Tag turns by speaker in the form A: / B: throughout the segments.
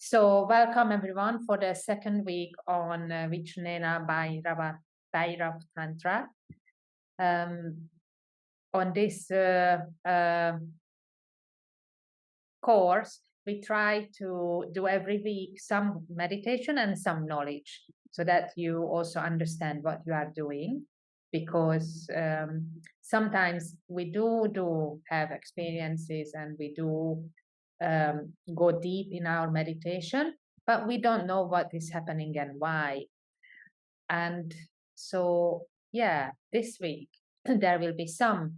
A: So welcome everyone for the second week on Vigyan Bhairava Tantra. On this course, we try to do every week some meditation and some knowledge so that you also understand what you are doing. Because sometimes we do have experiences and we do go deep in our meditation, but we don't know what is happening and why. And so, yeah, this week there will be some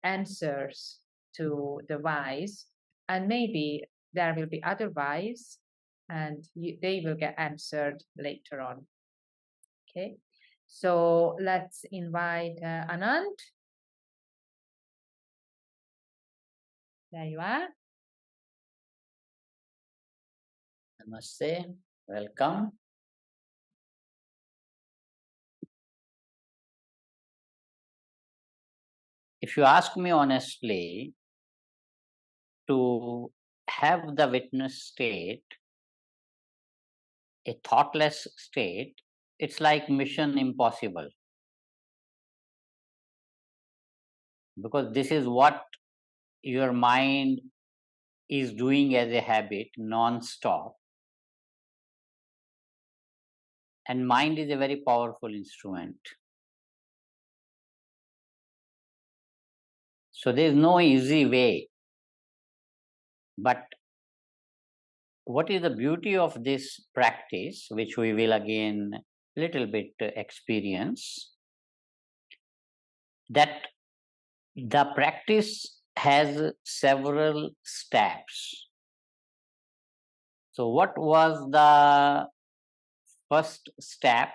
A: answers to the whys, and maybe there will be other whys, and they will get answered later on. Okay, so let's invite Anand. There you are.
B: Namaste, welcome. If you ask me honestly, to have the witness state, a thoughtless state, it's like mission impossible. Because this is what your mind is doing as a habit non-stop. And mind is a very powerful instrument. So there is no easy way. But what is the beauty of this practice, which we will again little bit experience, that the practice has several steps. So what was the first step?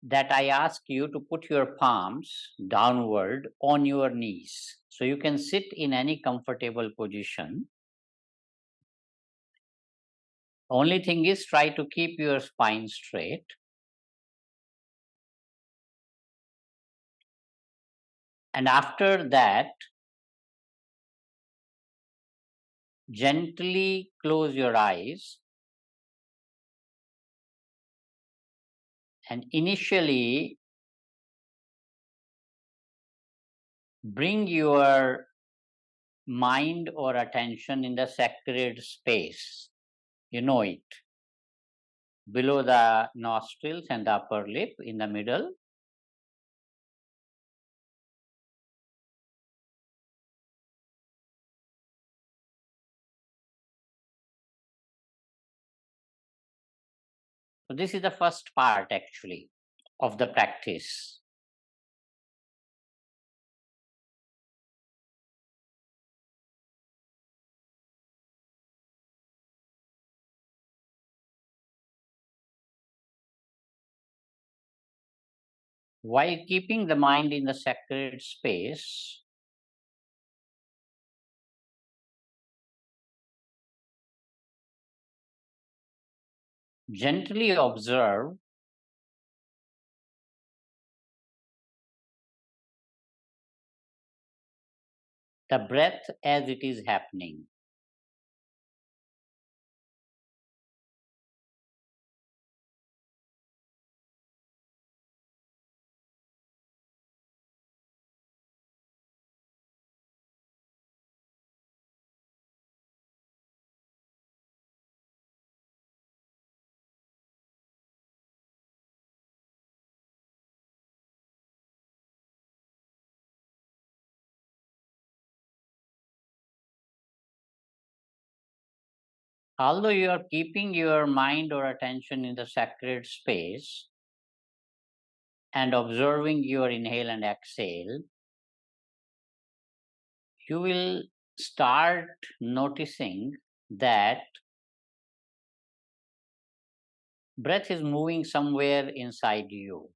B: That I ask you to put your palms downward on your knees. So you can sit in any comfortable position. Only thing is, try to keep your spine straight. And after that, gently close your eyes. And initially, bring your mind or attention in the sacred space. You know it. Below the nostrils and the upper lip, in the middle. So this is the first part actually of the practice. While keeping the mind in the sacred space, gently observe the breath as it is happening. Although you are keeping your mind or attention in the sacred space and observing your inhale and exhale, you will start noticing that breath is moving somewhere inside you.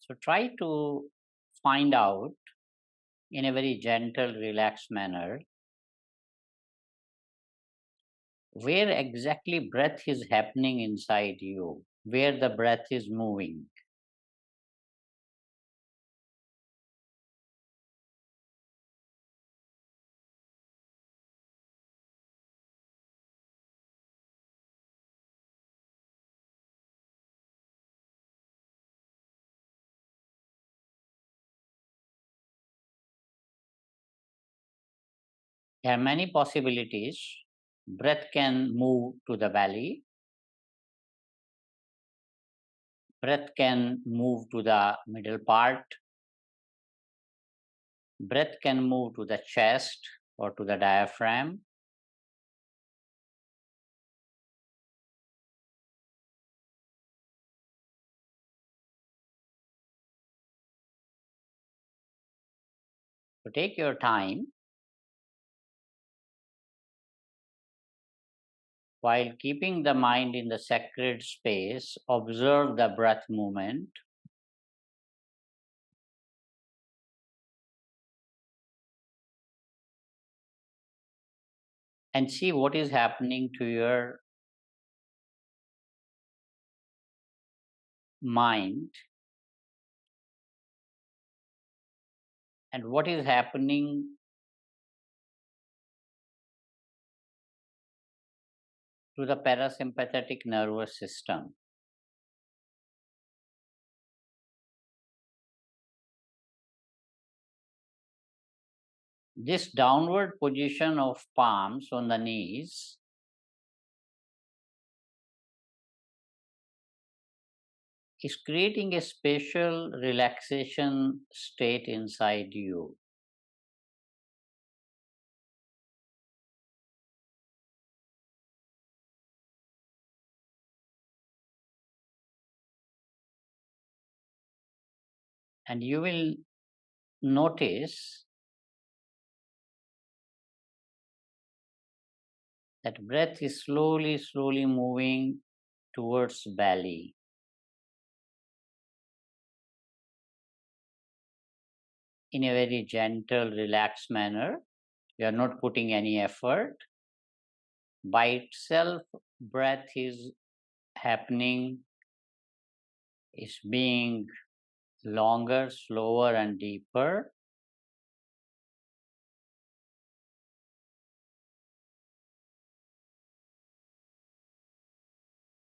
B: So try to find out in a very gentle, relaxed manner where exactly breath is happening inside you, where the breath is moving. There are many possibilities. Breath can move to the belly. Breath can move to the middle part. Breath can move to the chest or to the diaphragm. So take your time while keeping the mind in the sacred space. Observe the breath movement. And see what is happening to your mind and what is happening to the parasympathetic nervous system. This downward position of palms on the knees is creating a special relaxation state inside you. And you will notice that breath is slowly moving towards belly. In a very gentle, relaxed manner. You are not putting any effort. By itself, breath is happening, is being longer, slower, and deeper.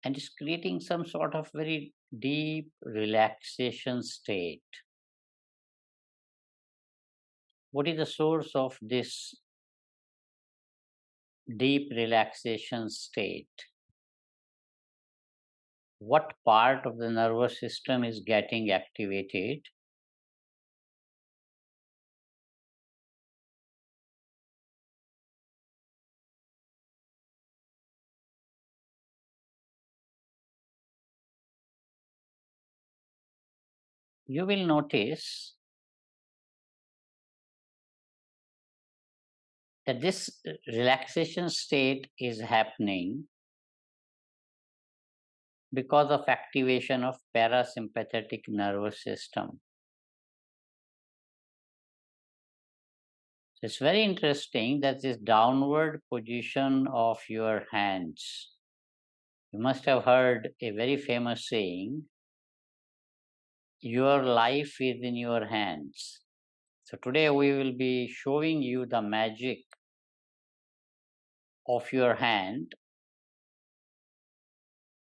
B: And is creating some sort of very deep relaxation state. What is the source of this deep relaxation state? What part of the nervous system is getting activated? You will notice that this relaxation state is happening because of activation of parasympathetic nervous system. So it's very interesting that this downward position of your hands. You must have heard a very famous saying, your life is in your hands. So today we will be showing you the magic of your hand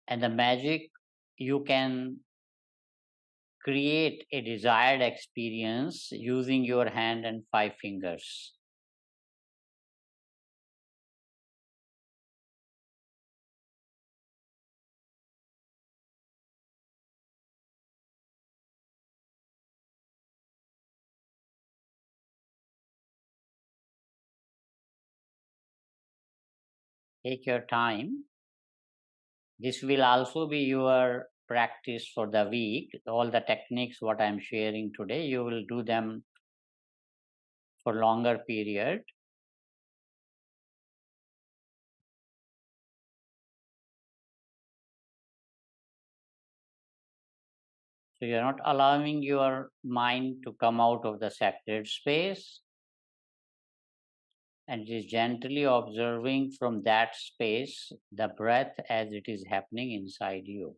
B: and the magic you can create a desired experience using your hand and 5 fingers. Take your time. This will also be your practice for the week. All the techniques what I'm sharing today, you will do them for longer period. So you're not allowing your mind to come out of the sacred space. and is gently observing from that space the breath as it is happening inside you.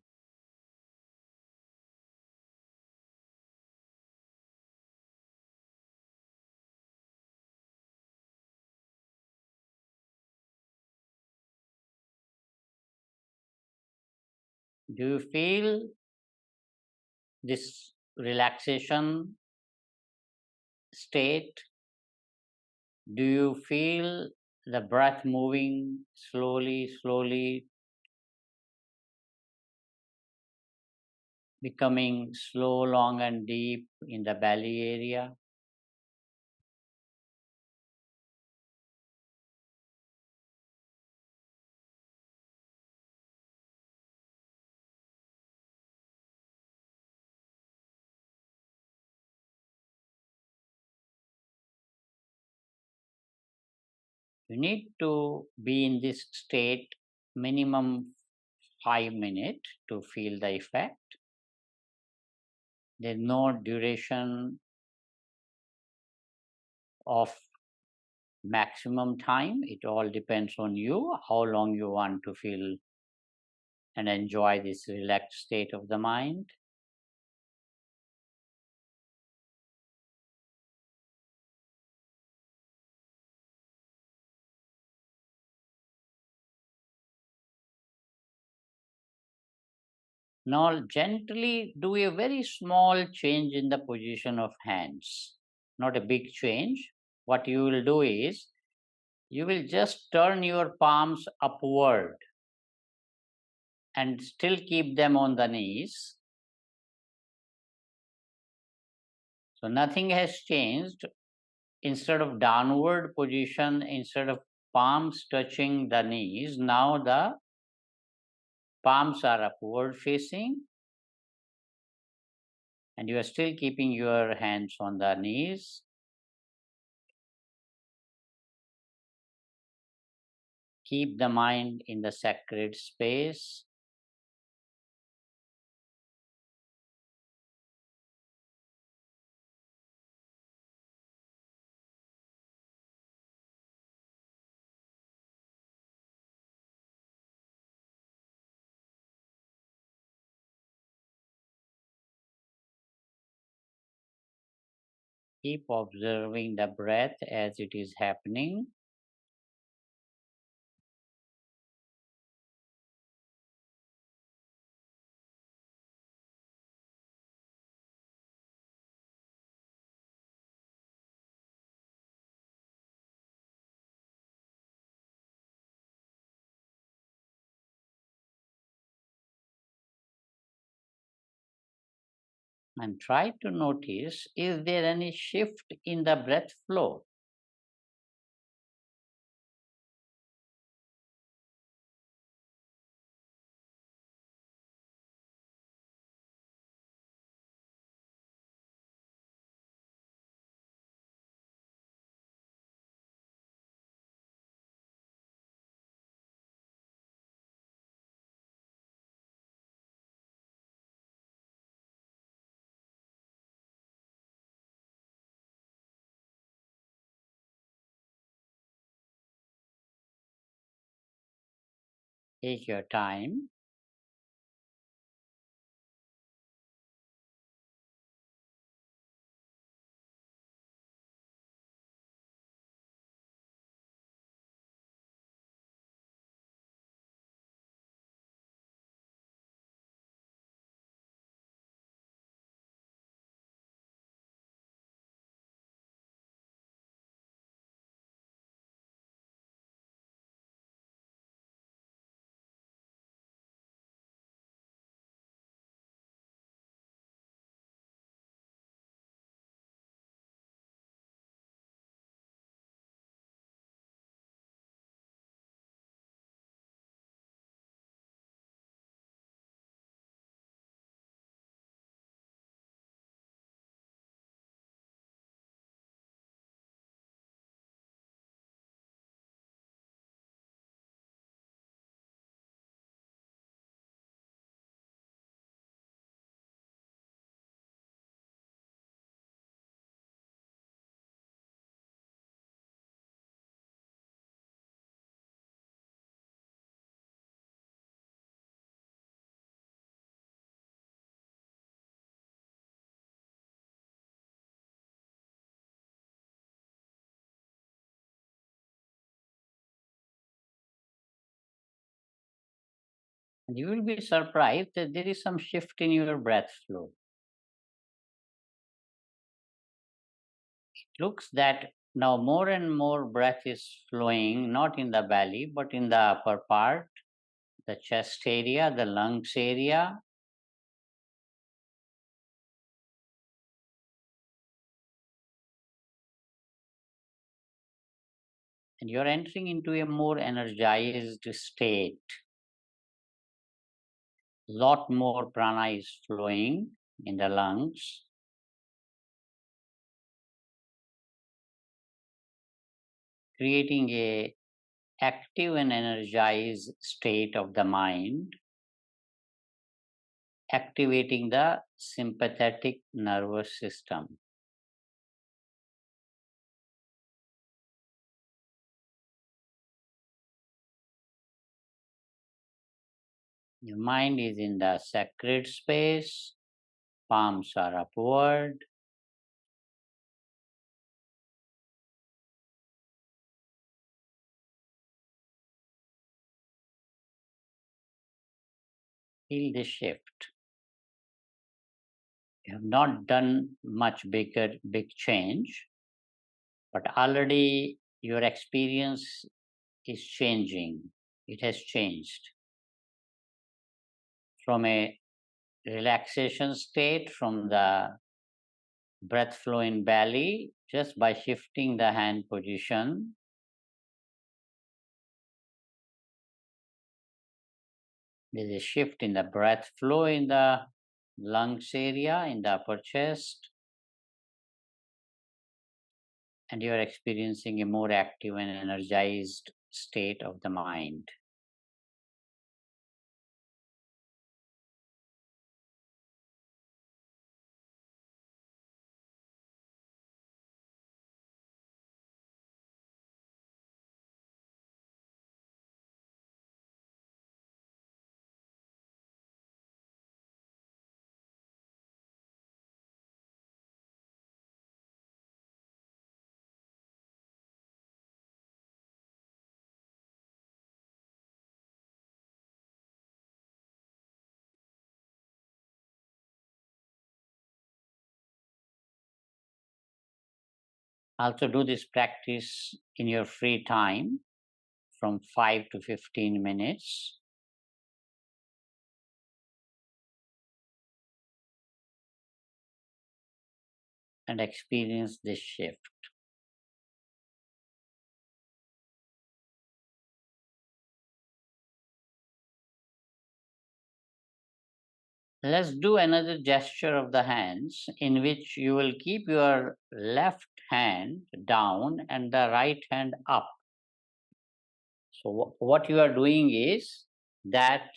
B: Do you feel this relaxation state? Do you feel the breath moving slowly, slowly, becoming slow, long, and deep in the belly area? You need to be in this state minimum 5 minutes to feel the effect. There's no duration of maximum time. It all depends on you, how long you want to feel and enjoy this relaxed state of the mind. Now, gently do a very small change in the position of hands, not a big change. What you will do is you will just turn your palms upward and still keep them on the knees. So, nothing has changed. Instead of downward position, instead of palms touching the knees, now the palms are upward facing, and you are still keeping your hands on the knees. Keep the mind in the sacred space. Keep observing the breath as it is happening. And try to notice, is there any shift in the breath flow? Take your time. And you will be surprised that there is some shift in your breath flow. It looks that now more and more breath is flowing, not in the belly, but in the upper part, the chest area, the lungs area. And you're entering into a more energized state. Lot more prana is flowing in the lungs. Creating a active and energized state of the mind, activating the sympathetic nervous system. Your mind is in the sacred space, palms are upward. Feel the shift. You have not done much big change, but already your experience is changing. It has changed from a relaxation state, from the breath flow in belly, just by shifting the hand position. There's a shift in the breath flow in the lungs area, in the upper chest, and you're experiencing a more active and energized state of the mind. Also, do this practice in your free time from 5 to 15 minutes. And experience this shift. Let's do another gesture of the hands in which you will keep your left hand down and the right hand up. So, what you are doing is that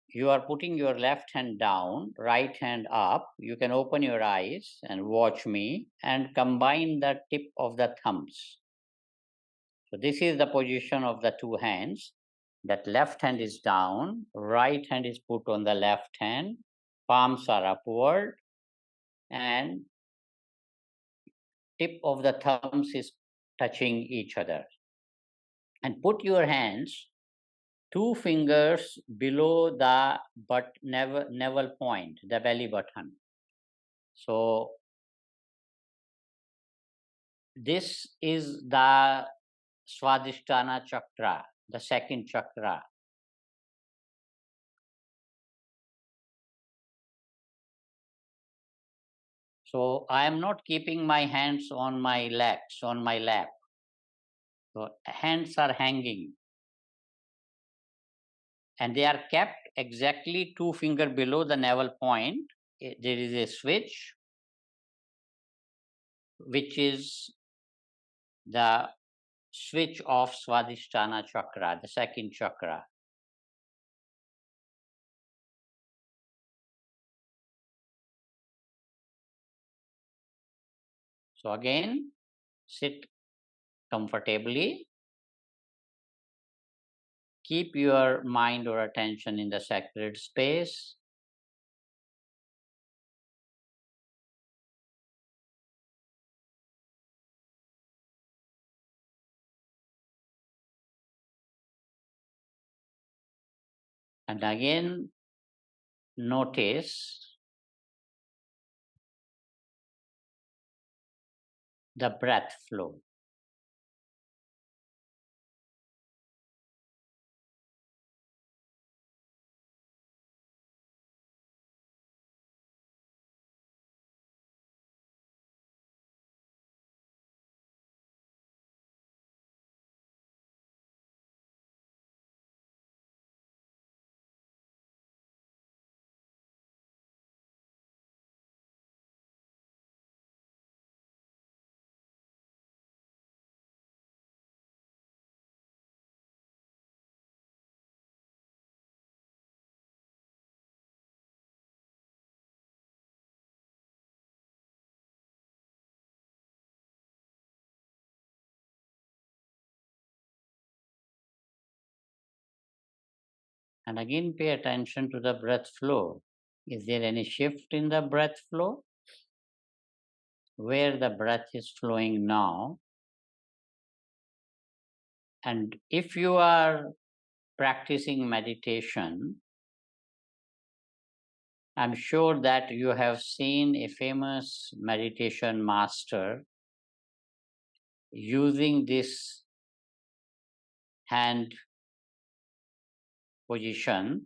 B: you are putting your left hand down, right hand up. You can open your eyes and watch me and combine the tip of the thumbs. So, this is the position of the two hands. That left hand is down, right hand is put on the left hand, palms are upward, and tip of the thumbs is touching each other. And put your hands, two fingers below the navel point, the belly button. So this is the Swadhisthana chakra, the second chakra. So I am not keeping my hands on my legs, on my lap. So hands are hanging. And they are kept exactly 2 finger below the navel point. There is a switch, which is the switch of Swadhisthana chakra, the second chakra. So again, sit comfortably. Keep your mind or attention in the sacred space. And again, notice the breath flow. And again, pay attention to the breath flow. Is there any shift in the breath flow? Where the breath is flowing now? And if you are practicing meditation, I'm sure that you have seen a famous meditation master using this hand position.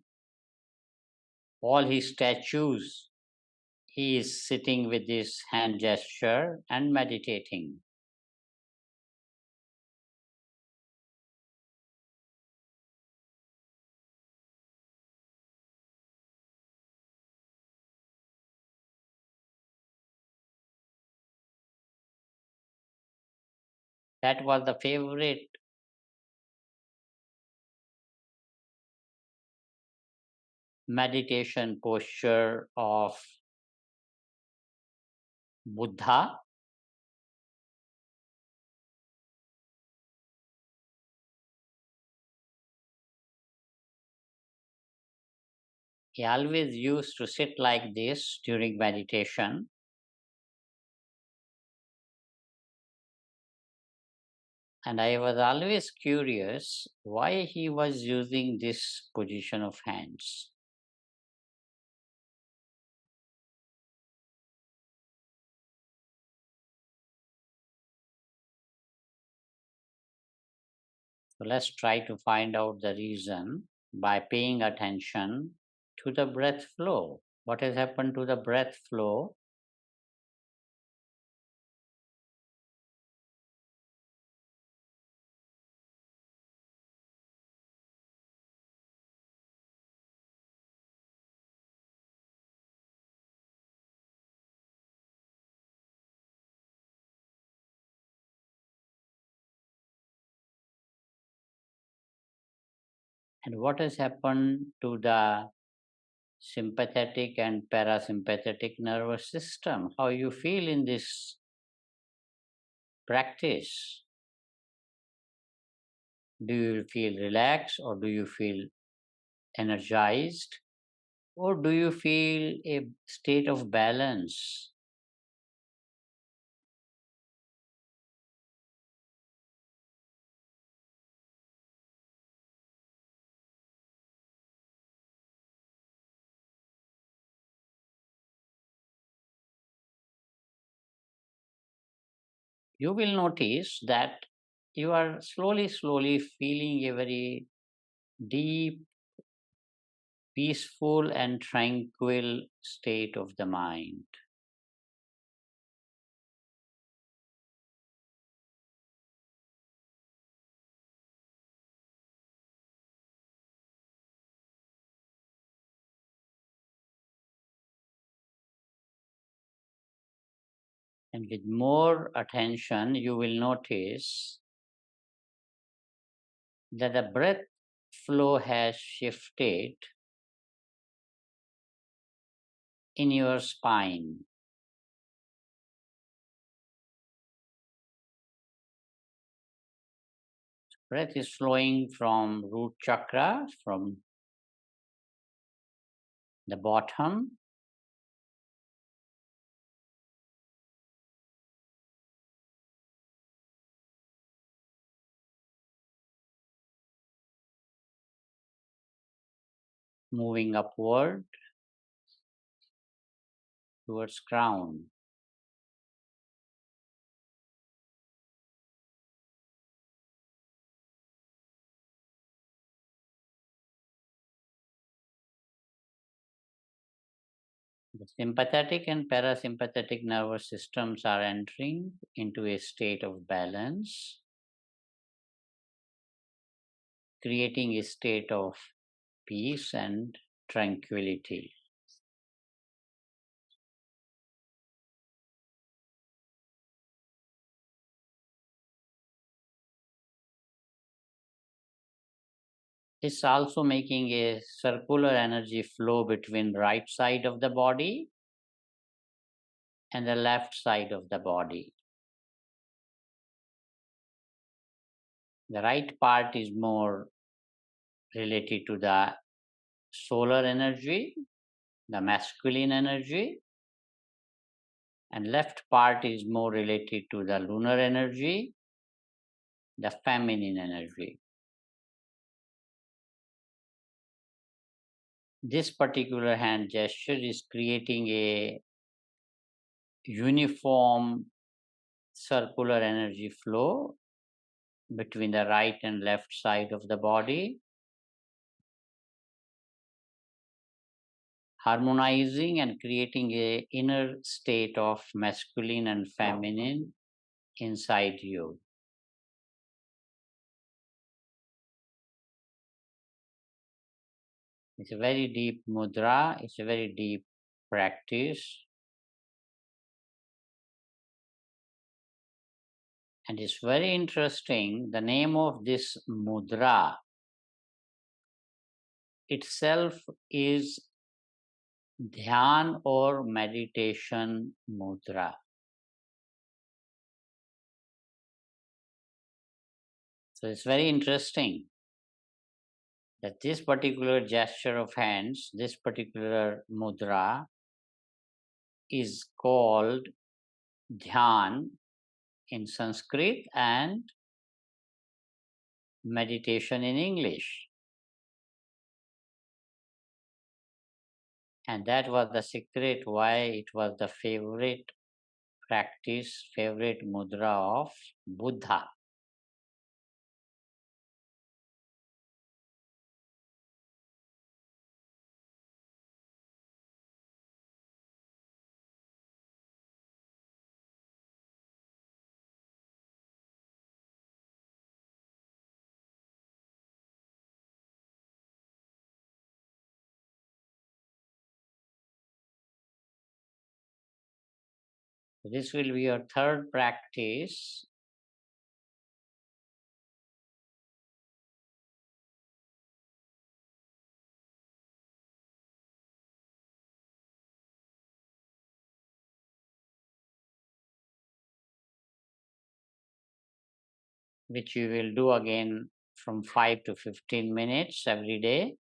B: All his statues, he is sitting with this hand gesture and meditating. That was the favorite meditation posture of Buddha. He always used to sit like this during meditation. And I was always curious why he was using this position of hands. So let's try to find out the reason by paying attention to the breath flow. What has happened to the breath flow? And what has happened to the sympathetic and parasympathetic nervous system? How you feel in this practice? Do you feel relaxed or do you feel energized? Or do you feel a state of balance? You will notice that you are slowly feeling a very deep, peaceful, and tranquil state of the mind. And with more attention, you will notice that the breath flow has shifted in your spine. Breath is flowing from root chakra, from the bottom, moving upward towards crown. The sympathetic and parasympathetic nervous systems are entering into a state of balance, creating a state of peace and tranquility. It's also making a circular energy flow between right side of the body and the left side of the body. The right part is more related to the solar energy, the masculine energy, and left part is more related to the lunar energy, the feminine energy. This particular hand gesture is creating a uniform circular energy flow between the right and left side of the body, harmonizing and creating a inner state of masculine and feminine inside you. It's a very deep mudra, it's a very deep practice, and it's very interesting. The name of this mudra itself is Dhyan or meditation mudra. So it's very interesting that this particular gesture of hands, this particular mudra, is called Dhyan in Sanskrit and meditation in English. And that was the secret why it was the favorite practice, favorite mudra of Buddha. This will be your third practice. Which you will do again from 5 to 15 minutes every day.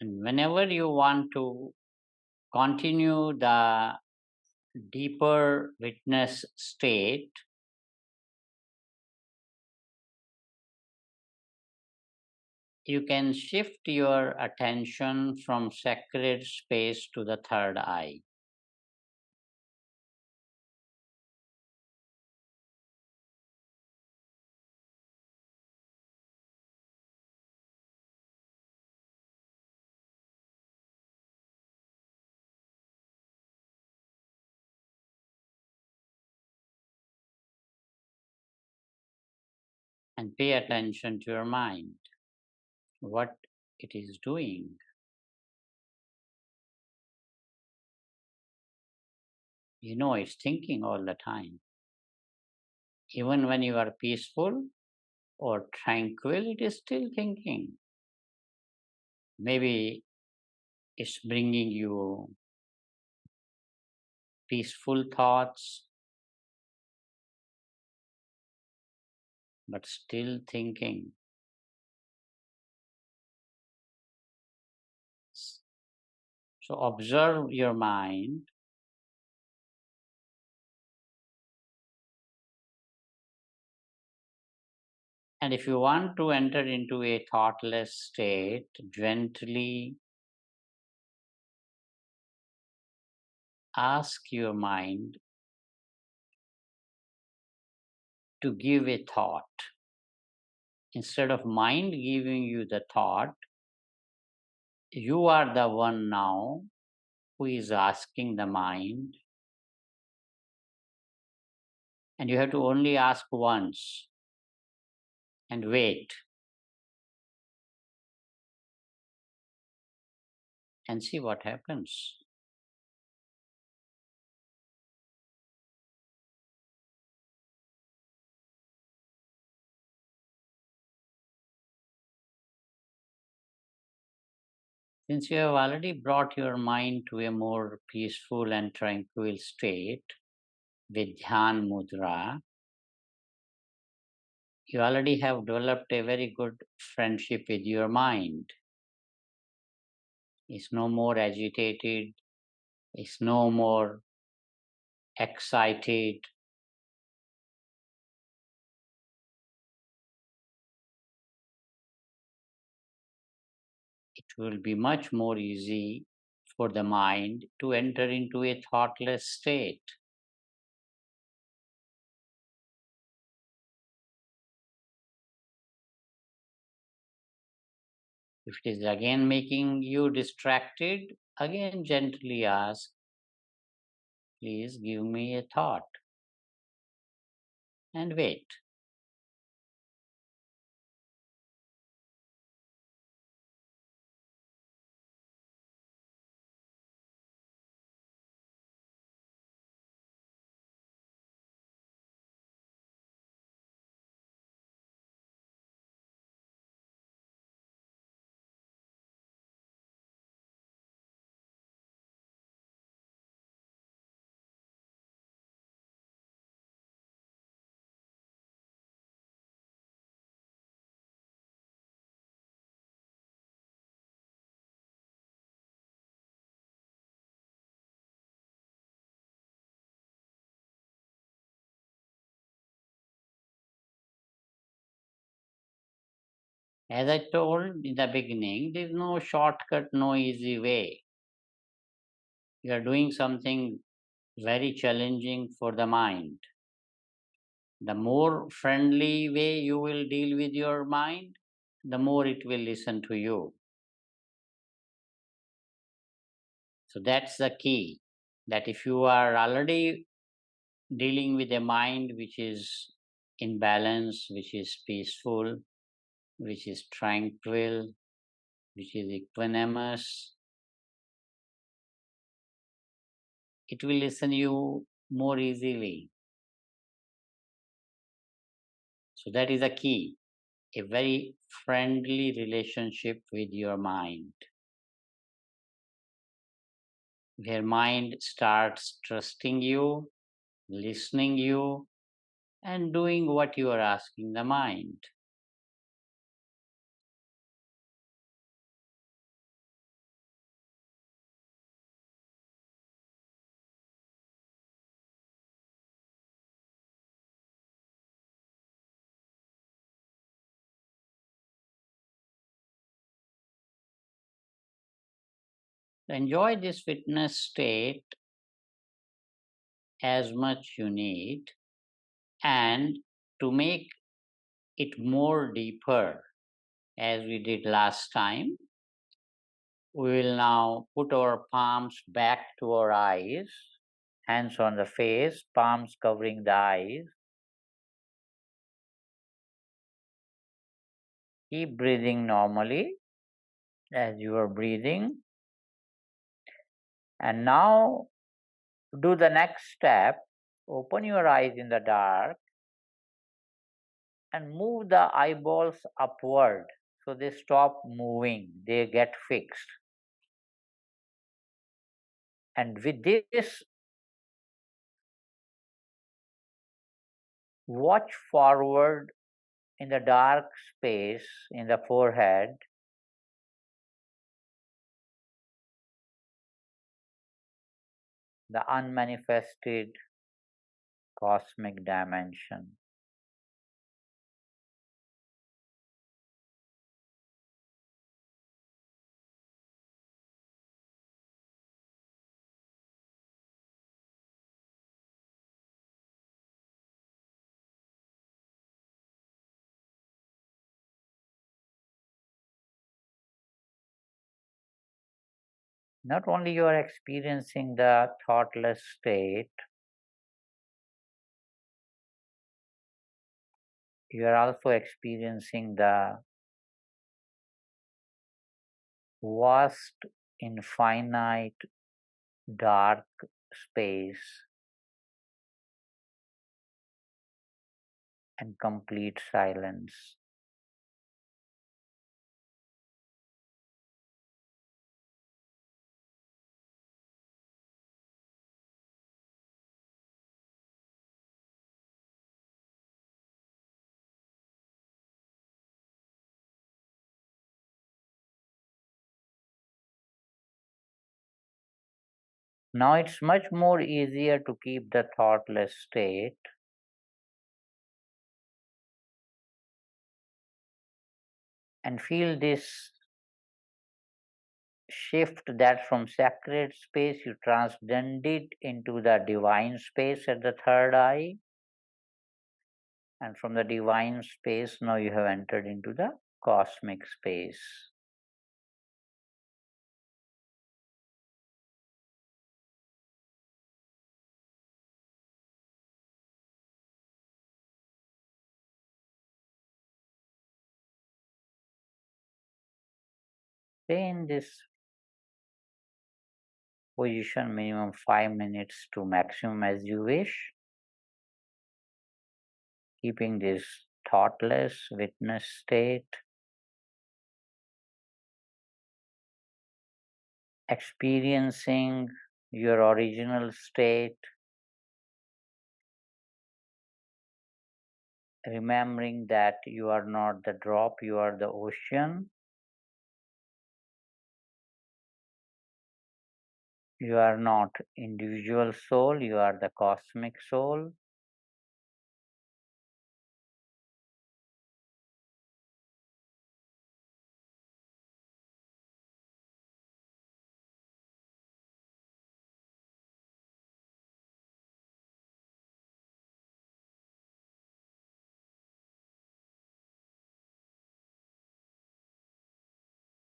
B: And whenever you want to continue the deeper witness state, you can shift your attention from sacred space to the third eye. And pay attention to your mind, what it is doing. You know, it's thinking all the time. Even when you are peaceful or tranquil, it is still thinking. Maybe it's bringing you peaceful thoughts, but still thinking. So observe your mind And if you want to enter into a thoughtless state, gently ask your mind to give a thought. Instead of mind giving you the thought, you are the one now who is asking the mind, and you have to only ask once and wait and see what happens. Since you have already brought your mind to a more peaceful and tranquil state with Dhyan Mudra, you already have developed a very good friendship with your mind. It's no more agitated, it's no more excited. It will be much more easy for the mind to enter into a thoughtless state. If it is again making you distracted, again gently ask, please give me a thought, and wait. As I told in the beginning, there is no shortcut, no easy way. You are doing something very challenging for the mind. The more friendly way you will deal with your mind, the more it will listen to you. So that's the key, that if you are already dealing with a mind which is in balance, which is peaceful, which is tranquil, which is equanimous, it will listen you more easily. So that is a key, a very friendly relationship with your mind, where mind starts trusting you, listening you, and doing what you are asking the mind. Enjoy this witness state as much you need, and to make it more deeper, as we did last time, we will now put our palms back to our eyes, hands on the face, palms covering the eyes. Keep breathing normally as you are breathing. And now do the next step. Open your eyes in the dark and move the eyeballs upward so they stop moving, they get fixed. And with this, watch forward in the dark space in the forehead. The unmanifested cosmic dimension. not only you are experiencing the thoughtless state, you are also experiencing the vast, infinite, dark space and complete silence. Now it's much more easier to keep the thoughtless state and feel this shift that from sacred space you transcend it into the divine space at the third eye, and from the divine space now you have entered into the cosmic space. Stay in this position minimum 5 minutes to maximum as you wish, keeping this thoughtless witness state, experiencing your original state, remembering that you are not the drop, you are the ocean. You are not individual soul, you are the cosmic soul.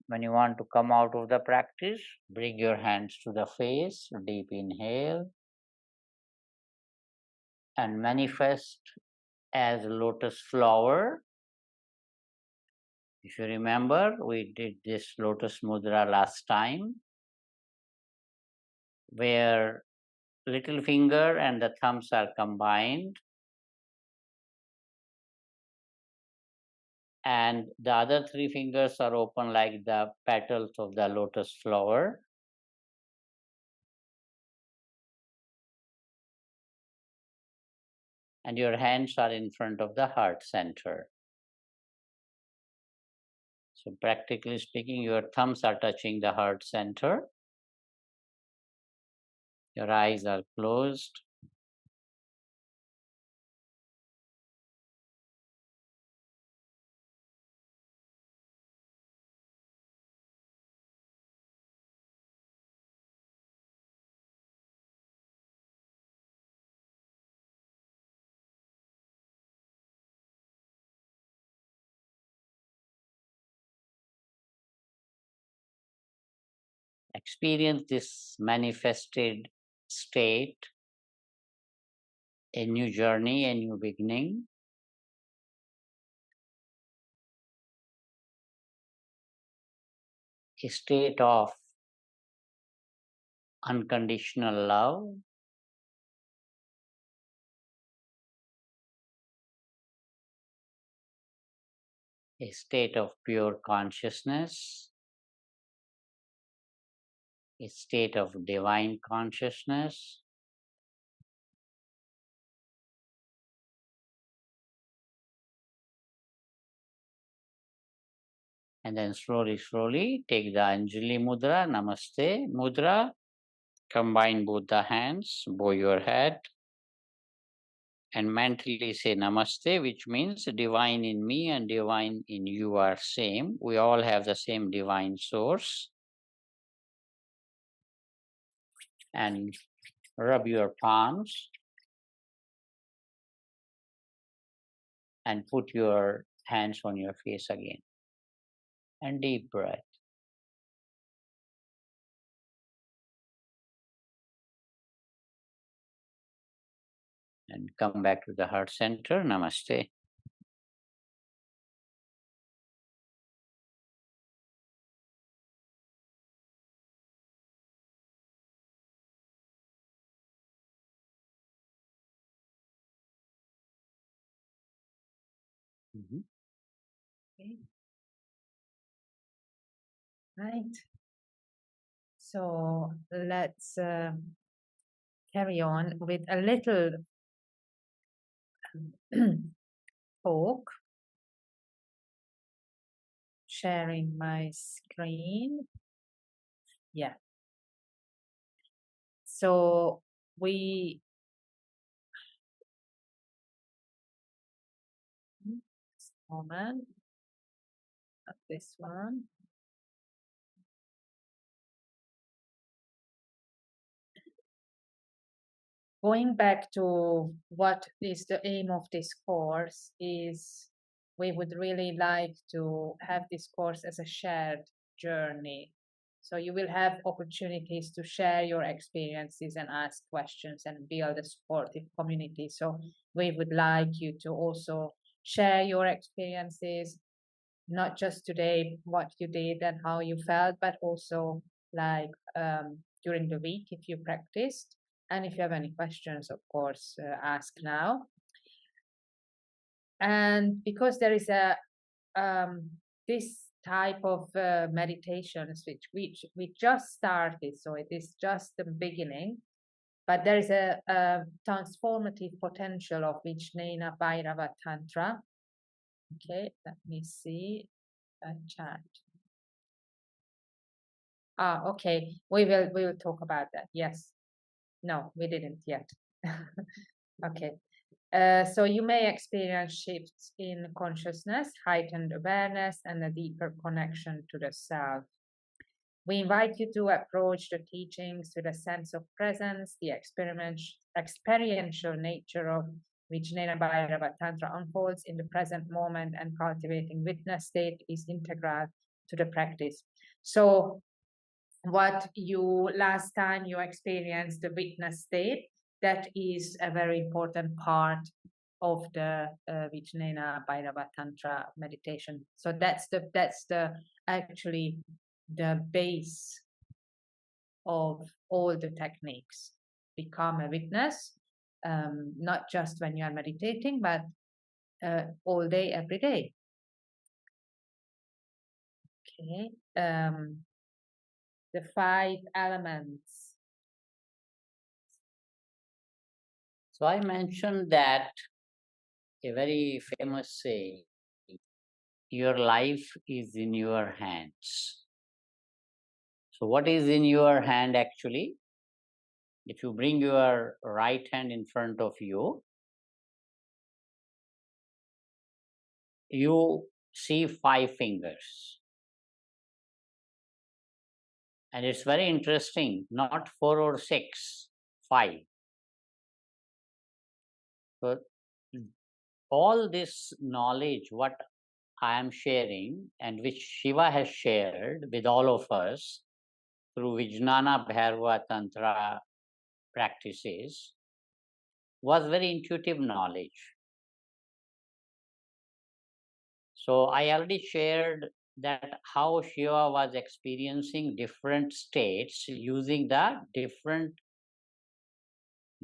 B: When you want to come out of the practice, bring your hands to the face, deep inhale, and manifest as lotus flower. If you remember, we did this lotus mudra last time, where little finger and the thumbs are combined, and the other three fingers are open like the petals of the lotus flower. And your hands are in front of the heart center. So practically speaking, your thumbs are touching the heart center. Your eyes are closed. Experience this manifested state, a new journey, a new beginning. A state of unconditional love, a state of pure consciousness, a state of divine consciousness. And then slowly, slowly take the Anjali Mudra, Namaste Mudra. Combine both the hands, bow your head, and mentally say Namaste, which means divine in me and divine in you are same. We all have the same divine source. And rub your palms and put your hands on your face again. And deep breath. And come back to the heart center. Namaste. Mhm.
A: Okay. Right. So let's carry on with a little talk, sharing my screen. Yeah. So we, just a moment, not this one. Going back to what is the aim of this course is we would really like to have this course as a shared journey. So you will have opportunities to share your experiences and ask questions and build a supportive community. So we would like you to also share your experiences, not just today, what you did and how you felt, but also like during the week if you practiced. And if you have any questions, of course, ask now. And because there is a this type of meditations which we just started, so it is just the beginning, but there is a transformative potential of Vijnana Bhairava Tantra. Okay, let me see a chat. Okay. We will talk about that. Yes. No, we didn't yet. Okay. So you may experience shifts in consciousness, heightened awareness, and a deeper connection to the self. We invite you to approach the teachings with a sense of presence. The experiential nature of Vijnana Bhairava Tantra unfolds in the present moment, and cultivating witness state is integral to the practice. So what you last time you experienced the witness state, that is a very important part of the Vijnana Bhairava Tantra meditation. So that's the actually the base of all the techniques. Become a witness, not just when you are meditating, but all day, every day. Okay. The 5 elements.
B: So I mentioned that a very famous saying, your life is in your hands. So what is in your hand actually? If you bring your right hand in front of you, you see 5 fingers. And it's very interesting, not 4 or 6, 5. So all this knowledge, what I am sharing and which Shiva has shared with all of us through Vijnana Bhairava Tantra practices, was very intuitive knowledge. So I already shared that how Shiva was experiencing different states using the different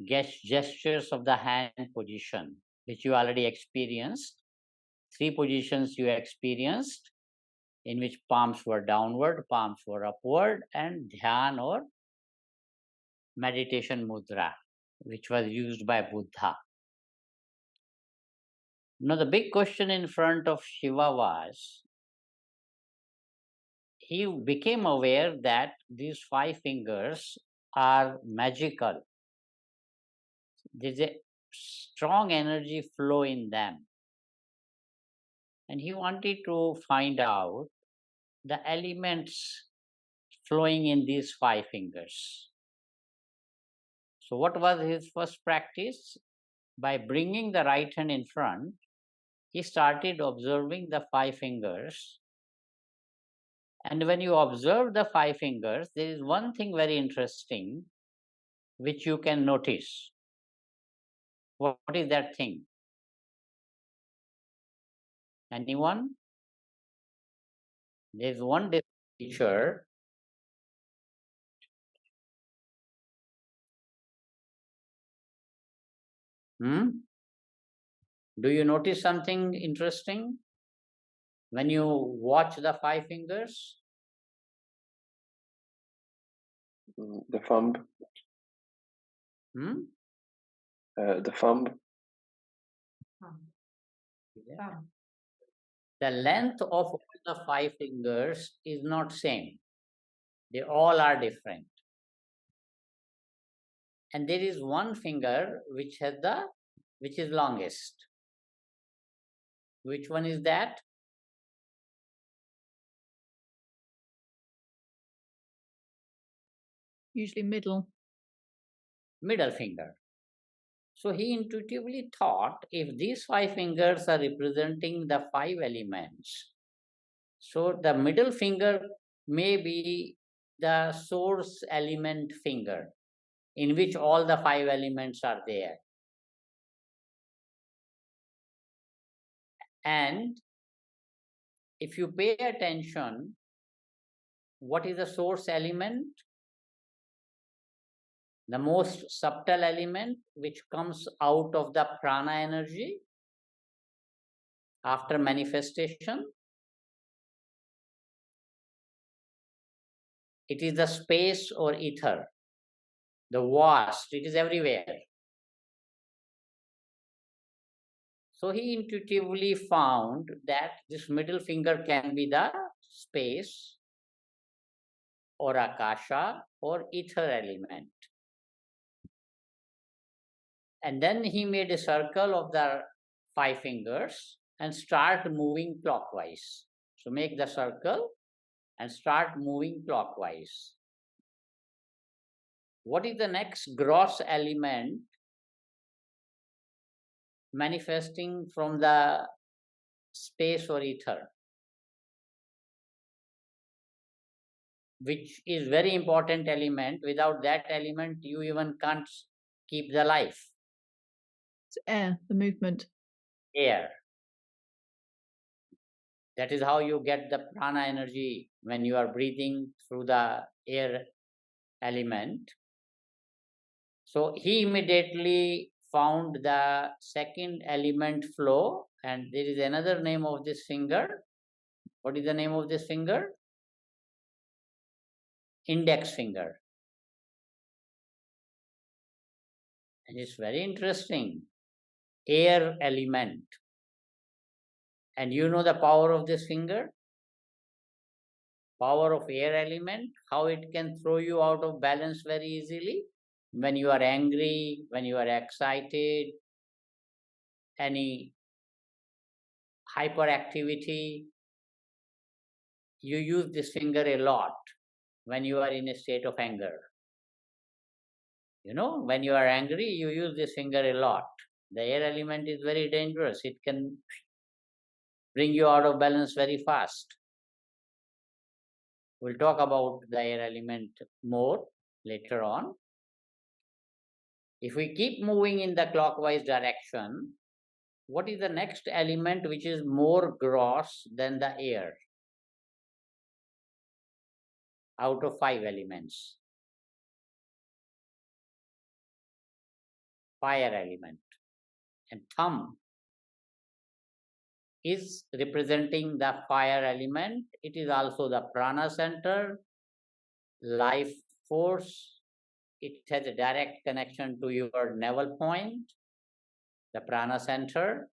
B: gestures of the hand position, which you already experienced. 3 positions you experienced, in which palms were downward, palms were upward, and dhyan or meditation mudra, which was used by Buddha. Now, the big question in front of Shiva was, he became aware that these 5 fingers are magical. There's a strong energy flow in them. And he wanted to find out the elements flowing in these 5 fingers. So, what was his first practice? By bringing the right hand in front, he started observing the 5 fingers. And when you observe the 5 fingers, there is one thing very interesting which you can notice. What is that thing? Anyone? There's one teacher. Do you notice something interesting when you watch the five fingers?
C: The thumb. The thumb.
B: The length of all the five fingers is not same. They all are different. And there is one finger which is longest. Which one is that?
D: Usually middle.
B: Middle finger. So he intuitively thought, if these five fingers are representing the five elements, so the middle finger may be the source element finger, in which all the five elements are there. And if you pay attention, what is the source element? The most subtle element which comes out of the prana energy after manifestation. It is the space or ether, the vast, it is everywhere. So he intuitively found that this middle finger can be the space or akasha or ether element. And then he made a circle of the five fingers and start moving clockwise. So make the circle and start moving clockwise. What is the next gross element manifesting from the space or ether, which is very important element? Without that element, you even can't keep the life.
D: It's air, the movement.
B: Air. That is how you get the prana energy when you are breathing through the air element. So he immediately found the second element flow, and there is another name of this finger. What is the name of this finger? Index finger. And it's very interesting. Air element. And you know the power of this finger? Power of air element, how it can throw you out of balance very easily. When you are angry, when you are excited, any hyperactivity, you use this finger a lot when you are in a state of anger. You know, when you are angry, you use this finger a lot. The air element is very dangerous. It can bring you out of balance very fast. We'll talk about the air element more later on. If we keep moving in the clockwise direction, what is the next element which is more gross than the air out of five elements? Fire element. And thumb is representing the fire element. It is also the prana center, life force. It has a direct connection to your navel point, the prana center.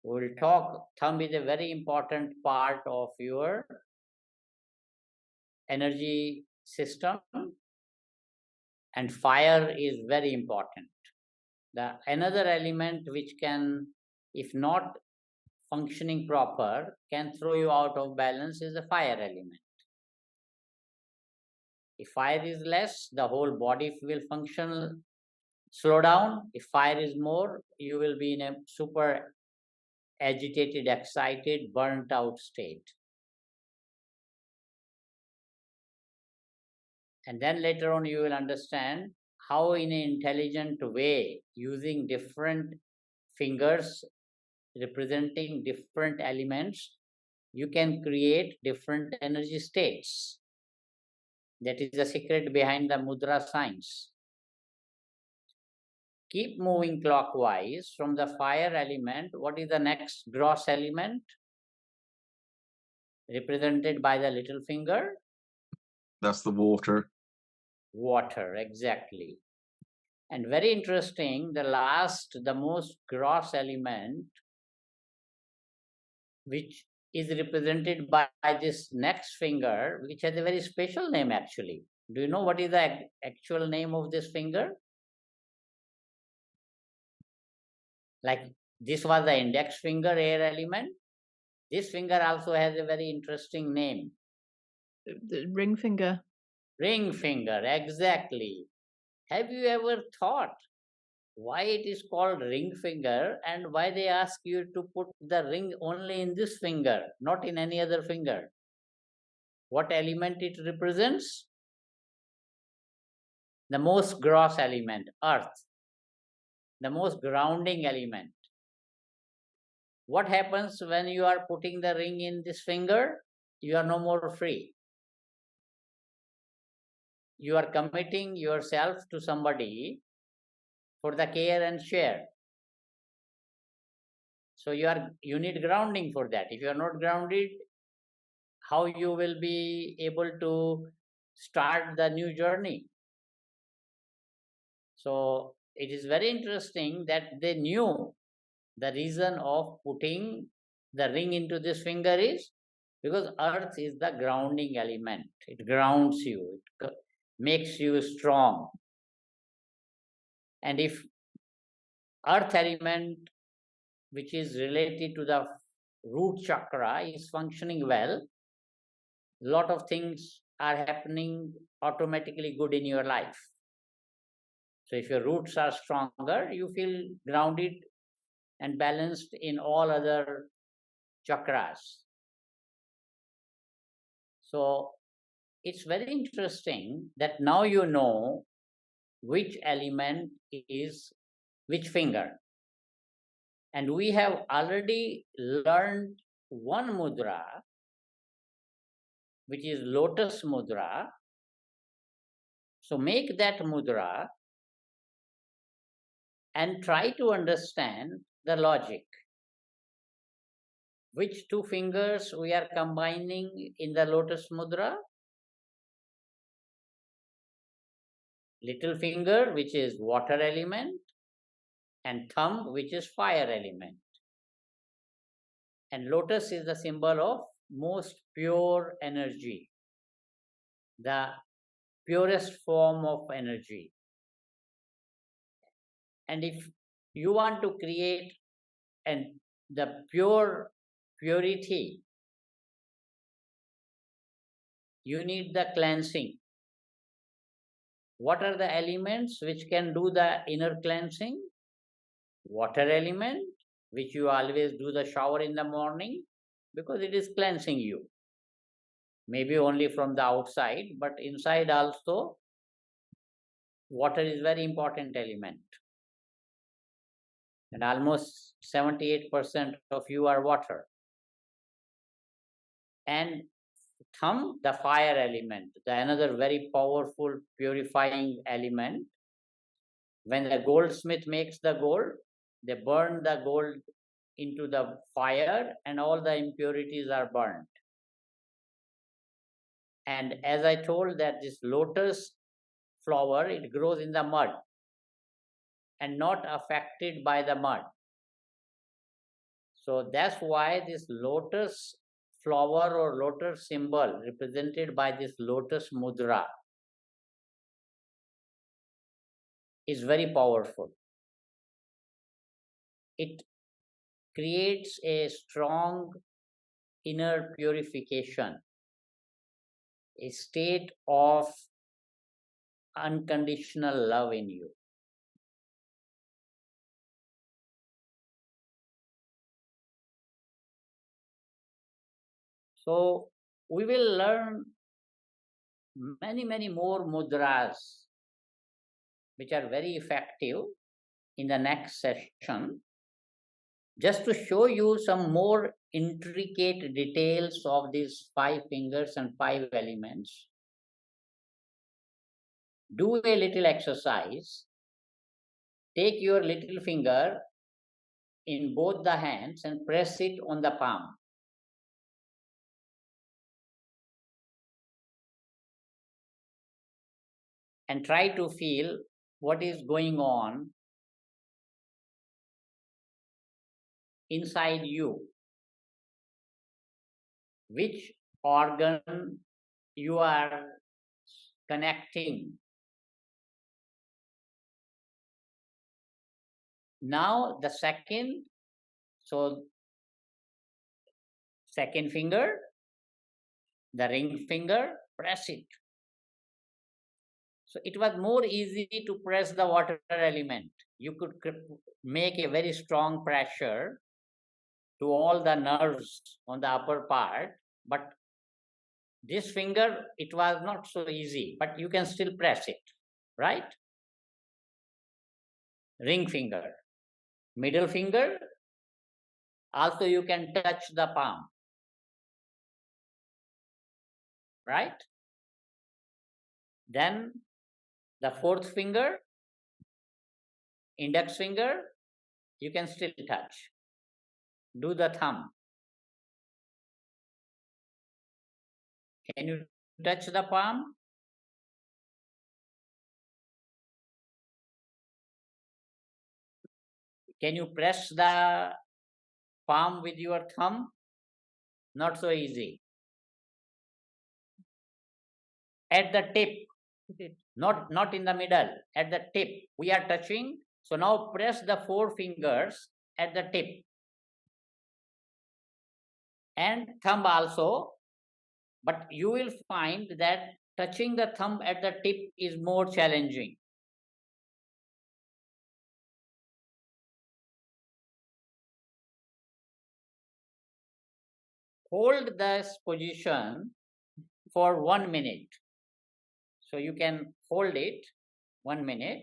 B: We'll talk, thumb is a very important part of your energy system, and fire is very important. The another element which can, if not functioning proper, can throw you out of balance is the fire element. If fire is less, the whole body will function slow down. If fire is more, you will be in a super agitated, excited, burnt out state. And then later on you will understand how in an intelligent way, using different fingers representing different elements, you can create different energy states. That is the secret behind the mudra science. Keep moving clockwise from the fire element. What is the next gross element? Represented by the little finger?
E: That's the water.
B: Water, exactly. And very interesting, the most gross element, which is represented by this next finger, which has a very special name actually. Do you know what is the actual name of this finger? Like this was the index finger, air element. This finger also has a very interesting name.
D: The ring finger.
B: Ring finger, exactly. Have you ever thought why it is called ring finger and why they ask you to put the ring only in this finger, not in any other finger? What element it represents? The most gross element, earth, the most grounding element. What happens when you are putting the ring in this finger? You are no more free. You are committing yourself to somebody for the care and share. So you need grounding for that. If you are not grounded, how you will be able to start the new journey? So it is very interesting that they knew the reason of putting the ring into this finger is because earth is the grounding element. It grounds you, it makes you strong. And if earth element, which is related to the root chakra, is functioning well, a lot of things are happening automatically good in your life. So if your roots are stronger, you feel grounded and balanced in all other chakras. So it's very interesting that now you know which element is which finger. And we have already learned one mudra, which is lotus mudra. So make that mudra and try to understand the logic. Which two fingers we are combining in the lotus mudra? Little finger, which is water element, and thumb, which is fire element. And lotus is the symbol of most pure energy, the purest form of energy. And if you want to create the purity, you need the cleansing. What are the elements which can do the inner cleansing? Water element, which you always do the shower in the morning because it is cleansing you. Maybe only from the outside, but inside also, water is very important element. And almost 78% of you are water. And thumb, the fire element, another very powerful purifying element. When the goldsmith makes the gold, they burn the gold into the fire and all the impurities are burnt. And as I told that this lotus flower, it grows in the mud and not affected by the mud. So that's why this lotus flower or lotus symbol represented by this lotus mudra is very powerful. It creates a strong inner purification, a state of unconditional love in you. So we will learn many more mudras which are very effective in the next session. just to show you some more intricate details of these 5 fingers and 5 elements, do a little exercise. Take your little finger in both the hands and press it on the palm. And try to feel what is going on inside you. Which organ you are connecting. Now the second finger, the ring finger, press it. So it was more easy to press the water element. You could make a very strong pressure to all the nerves on the upper part, but this finger, it was not so easy, but you can still press it, right? Ring finger. Middle finger, also you can touch the palm, right? Then the fourth finger, index finger, you can still touch. Do the thumb. Can you touch the palm? Can you press the palm with your thumb? Not so easy. At the tip, not in the middle, at the tip, we are touching. So now press the 4 fingers at the tip. And thumb also, but you will find that touching the thumb at the tip is more challenging. Hold this position for 1 minute. So you can hold it 1 minute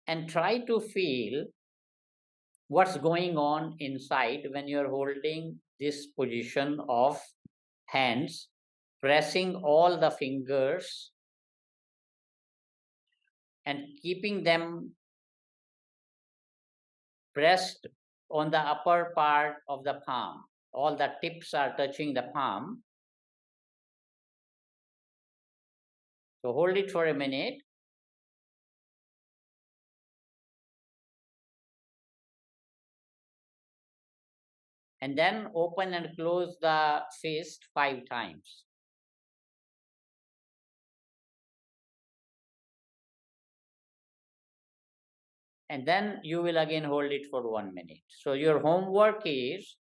B: and try to feel what's going on inside when you're holding this position of hands, pressing all the fingers and keeping them pressed on the upper part of the palm. All the tips are touching the palm. So hold it for a minute. And then open and close the fist 5 times. And then you will again hold it for 1 minute. So your homework is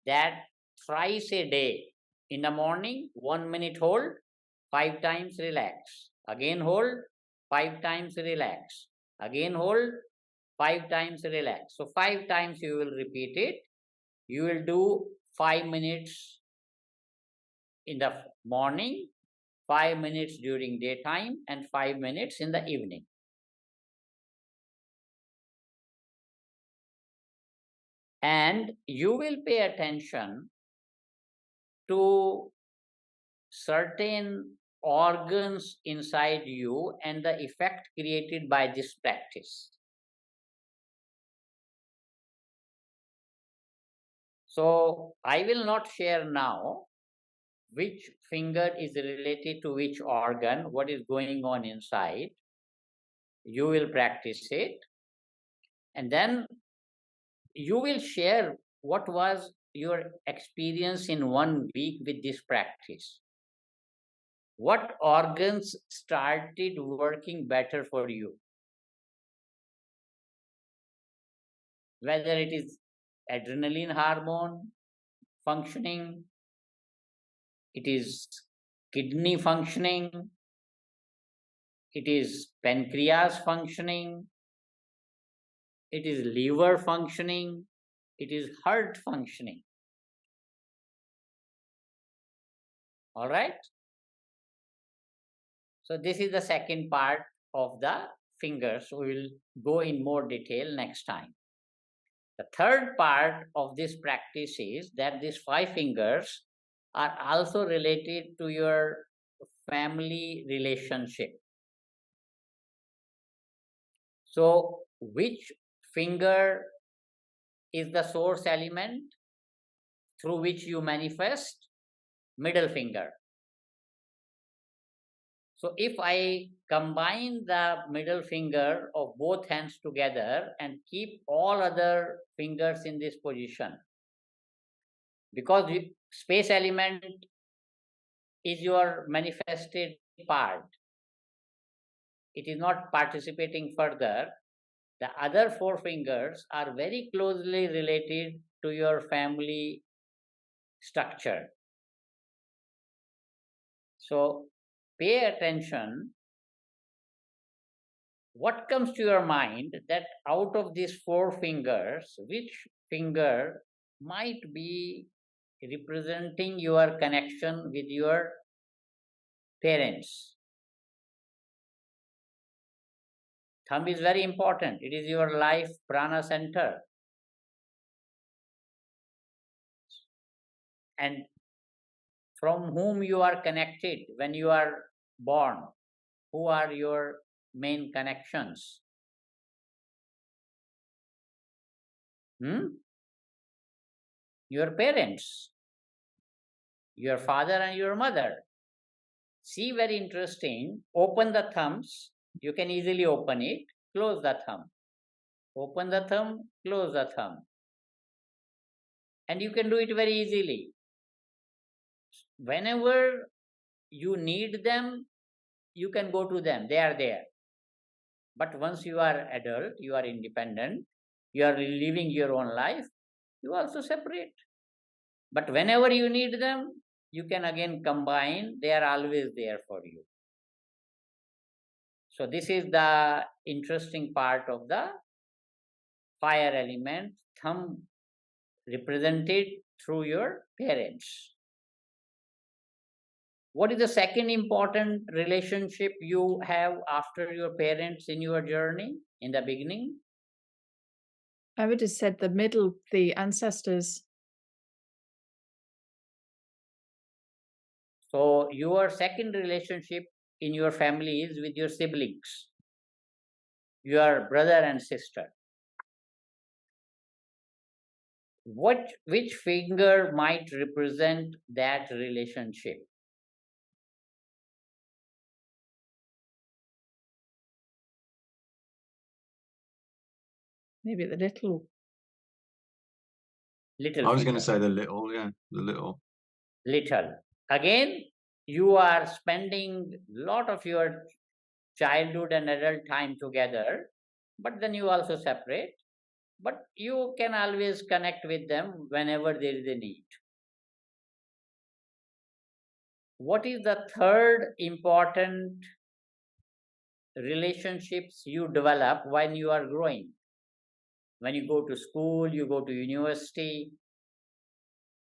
B: that thrice a day, in the morning, 1 minute hold, 5 times relax. Again hold, 5 times relax. Again hold, 5 times relax. So 5 times you will repeat it. You will do 5 minutes in the morning, 5 minutes during daytime, and 5 minutes in the evening. And you will pay attention to certain organs inside you and the effect created by this practice. So I will not share now which finger is related to which organ, what is going on inside. You will practice it, and then you will share what was your experience in 1 week with this practice. What organs started working better for you? Whether it is adrenaline hormone functioning, it is kidney functioning, it is pancreas functioning, it is liver functioning, it is heart functioning. All right? So this is the second part of the fingers. We will go in more detail next time. The third part of this practice is that these 5 fingers are also related to your family relationship. So, which finger is the source element through which you manifest? Middle finger. So if I combine the middle finger of both hands together and keep all other fingers in this position, because space element is your manifested part, it is not participating further. The other 4 fingers are very closely related to your family structure. So pay attention. What comes to your mind that out of these 4 fingers, which finger might be representing your connection with your parents? Thumb is very important. It is your life prana center. And from whom you are connected when you are born? Who are your main connections? Your parents, your father and your mother. See, very interesting. Open the thumbs. You can easily open it. Close the thumb. Open the thumb, close the thumb. And you can do it very easily. Whenever you need them, you can go to them. They are there. But once you are adult, you are independent, you are living your own life, you also separate. But whenever you need them, you can again combine. They are always there for you. So this is the interesting part of the fire element, thumb represented through your parents. What is the second important relationship you have after your parents in your journey in the beginning?
D: I would have said the middle, the ancestors.
B: So your second relationship in your family is with your siblings, your brother and sister. Which finger might represent that relationship?
D: Maybe the little.
B: Little.
E: I was going
B: finger.
E: to say the little, yeah, the little.
B: Little. Again, you are spending a lot of your childhood and adult time together, but then you also separate. But you can always connect with them whenever there is a need. What is the third important relationships you develop when you are growing? When you go to school, you go to university.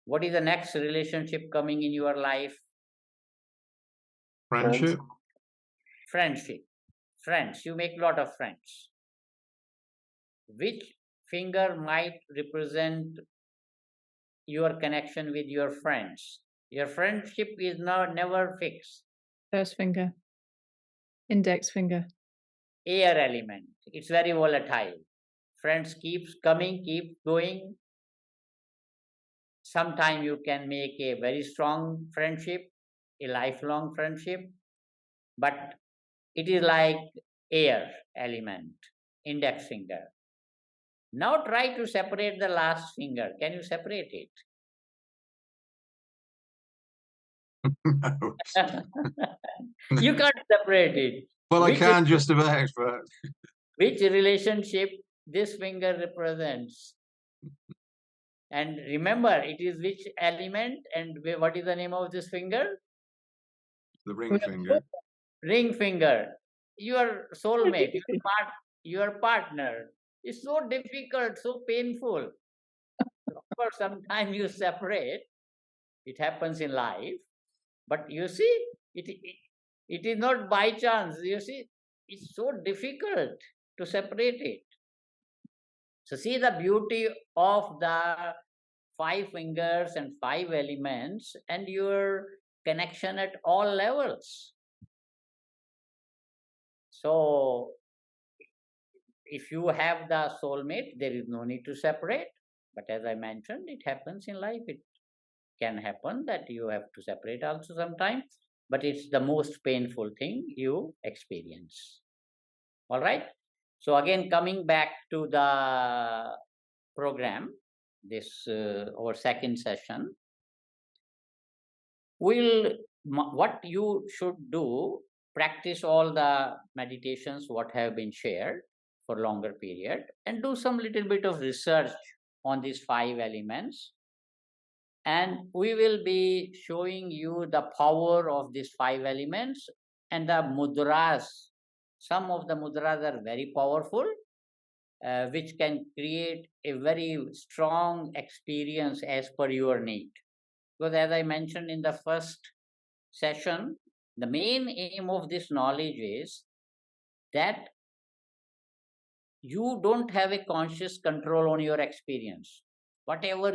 B: What is the next relationship coming in your life?
E: Friendship.
B: Friendship. Friends. You make a lot of friends. Which finger might represent your connection with your friends? Your friendship is never fixed.
D: First finger. Index finger.
B: Air element. It's very volatile. Friends keeps coming, keep going. Sometime you can make a very strong friendship, a lifelong friendship, but it is like air element, index finger. Now try to separate the last finger. Can you separate it?
E: No.
B: You can't separate it.
E: Well, I can just about, but
B: Which relationship this finger represents? And remember, it is which element and what is the name of this finger?
E: the ring finger.
B: Ring finger. Your soulmate, your partner. It's so difficult, so painful. Of course, sometimes you separate. It happens in life. But you see, it is not by chance. You see, it's so difficult to separate it. So see the beauty of the 5 fingers and 5 elements and your connection at all levels. So if you have the soulmate, there is no need to separate. But as I mentioned, it happens in life. It can happen that you have to separate also sometimes, but it's the most painful thing you experience. All right. So again, coming back to the program, this our second session, what you should do, practice all the meditations what have been shared for longer period, and do some little bit of research on these 5 elements, and we will be showing you the power of these 5 elements and the mudras. Some of the mudras are very powerful, which can create a very strong experience as per your need. Because as I mentioned in the first session, the main aim of this knowledge is that you don't have a conscious control on your experience. Whatever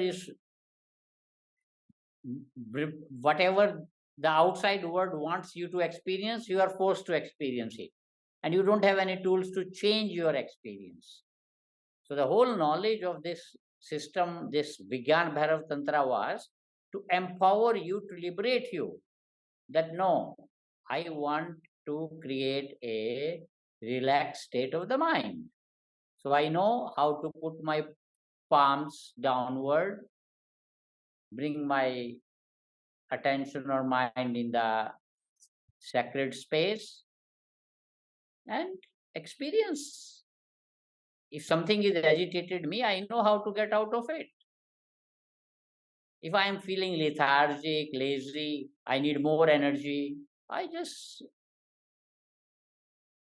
B: the outside world wants you to experience, you are forced to experience it. And you don't have any tools to change your experience. So the whole knowledge of this system, this Vigyan Bhairava Tantra, was to empower you, to liberate you. That no, I want to create a relaxed state of the mind. So I know how to put my palms downward, bring my attention or mind in the sacred space, and experience. If something is agitated me, I know how to get out of it. If I am feeling lethargic, lazy, I need more energy, I just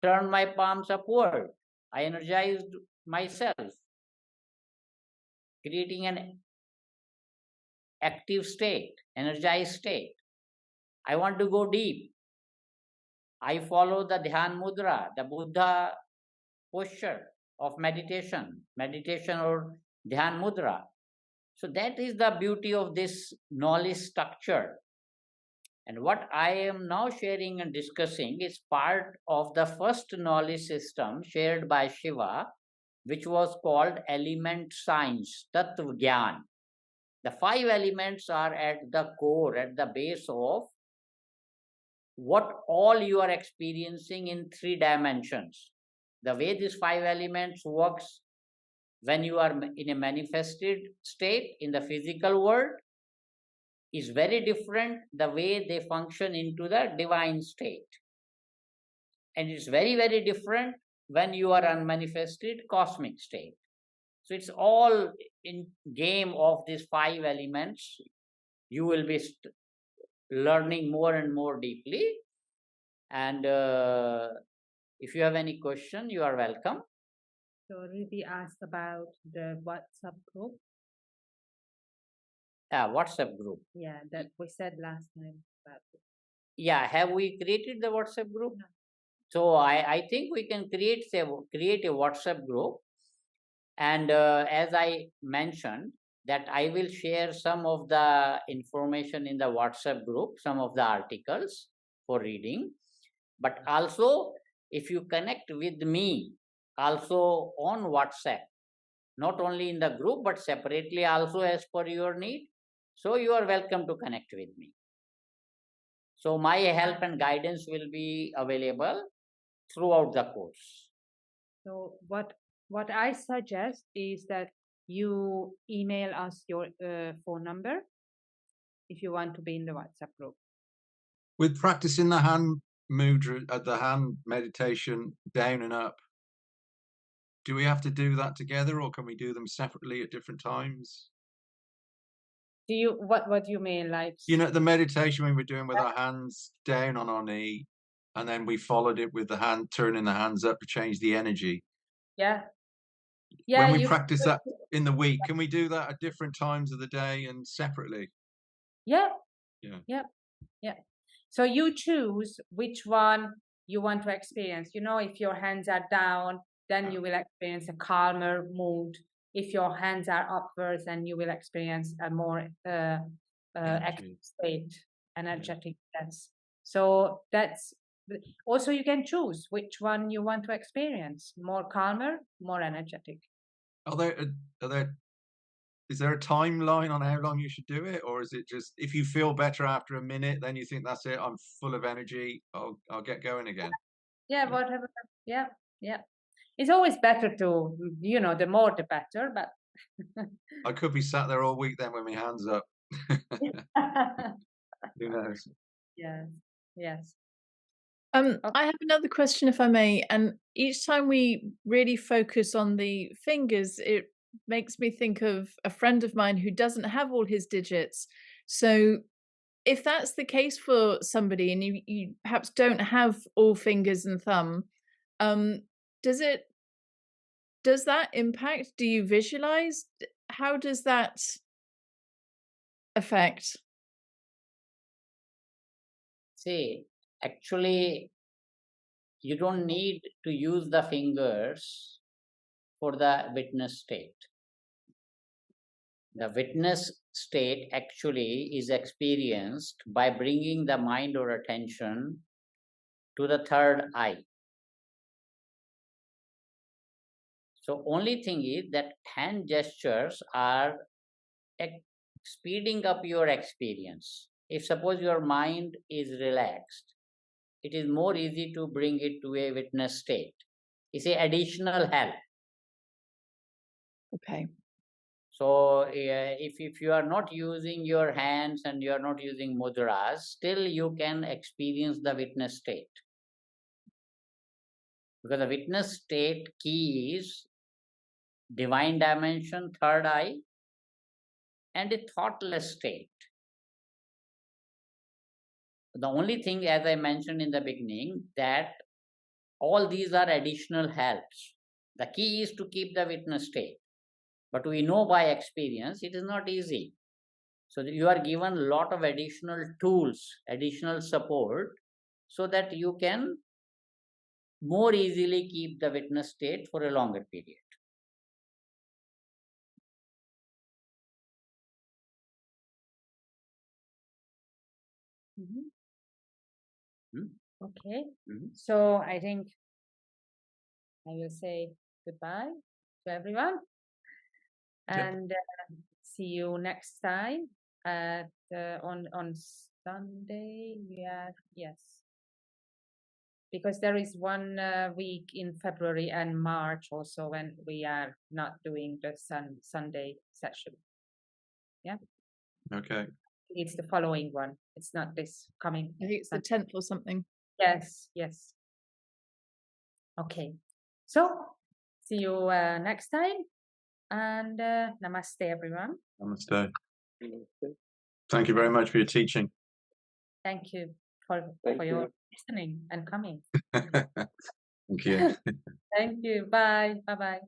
B: turn my palms upward. I energized myself, creating an active state, energized state. I want to go deep. I follow the Dhyan Mudra, the Buddha posture of meditation or Dhyan Mudra. So that is the beauty of this knowledge structure. And what I am now sharing and discussing is part of the first knowledge system shared by Shiva, which was called element science, Tattva Gyan. The 5 elements are at the core, at the base of what all you are experiencing in 3 dimensions. The way these 5 elements works when you are in a manifested state in the physical world is very different the way they function into the divine state. And it's very, very different when you are unmanifested cosmic state. So it's all in game of these 5 elements. You will be learning more and more deeply. And if you have any question, you are welcome.
A: So Ruby asked about the WhatsApp group.
B: WhatsApp group.
A: Yeah, that we said last time about it.
B: Yeah, have we created the WhatsApp group?
A: No.
B: So I think we can create a WhatsApp group. And as I mentioned, that I will share some of the information in the WhatsApp group, some of the articles for reading. But also, if you connect with me also on WhatsApp, not only in the group, but separately also as per your need, so you are welcome to connect with me. So my help and guidance will be available throughout the course.
A: So what I suggest is that you email us your phone number if you want to be in the WhatsApp group.
E: With practicing the hand mudra, the hand meditation down and up, do we have to do that together, or can we do them separately at different times?
A: Do you what do you mean, like?
E: You know, the meditation we were doing with our hands down on our knee, and then we followed it with the hand turning the hands up to change the energy.
A: Yeah. Yeah.
E: When we practice that in the week, can we do that at different times of the day and separately?
A: Yeah.
E: Yeah.
A: Yeah. Yeah. So you choose which one you want to experience. You know, if your hands are down, then you will experience a calmer mood. if your hands are upwards, then you will experience a more active state, energetic. Yes. So that's also, you can choose which one you want to experience: more calmer, more energetic.
E: Are there is there a timeline on how long you should do it, or is it just if you feel better after a minute, then you think that's it, I'm full of energy, I'll get going again?
A: Yeah, whatever. Yeah, yeah. It's always better to, the more the better, but
E: I could be sat there all week then with my hands up. Who knows?
A: yes, yes.
D: I have another question, if I may. And each time we really focus on the fingers, it makes me think of a friend of mine who doesn't have all his digits. So if that's the case for somebody and you perhaps don't have all fingers and thumb, does that impact? Do you visualize? How does that affect?
B: See, actually, you don't need to use the fingers for the witness state. The witness state actually is experienced by bringing the mind or attention to the third eye. So only thing is that hand gestures are speeding up your experience. If suppose your mind is relaxed, it is more easy to bring it to a witness state. It's a additional help.
D: Okay.
B: So if you are not using your hands and you are not using mudras, still you can experience the witness state. Because the witness state key is divine dimension, third eye, and a thoughtless state. The only thing, as I mentioned in the beginning, that all these are additional helps. The key is to keep the witness state. But we know by experience it is not easy. So you are given a lot of additional tools, additional support, so that you can more easily keep the witness state for a longer period.
A: Okay.
B: Mm-hmm.
A: So I think I will say goodbye to everyone, and see you next time at on Sunday. Yes, because there is one week in February and March also when we are not doing the Sunday session. Yeah.
E: Okay.
A: It's the following one. It's not this coming.
D: I think it's the 10th or something.
A: Yes, yes. Okay. So see you next time, and namaste, everyone.
E: Namaste. Thank you very much for your teaching.
A: Thank you for your listening and coming.
E: Thank you.
A: Thank you. Bye. Bye-bye.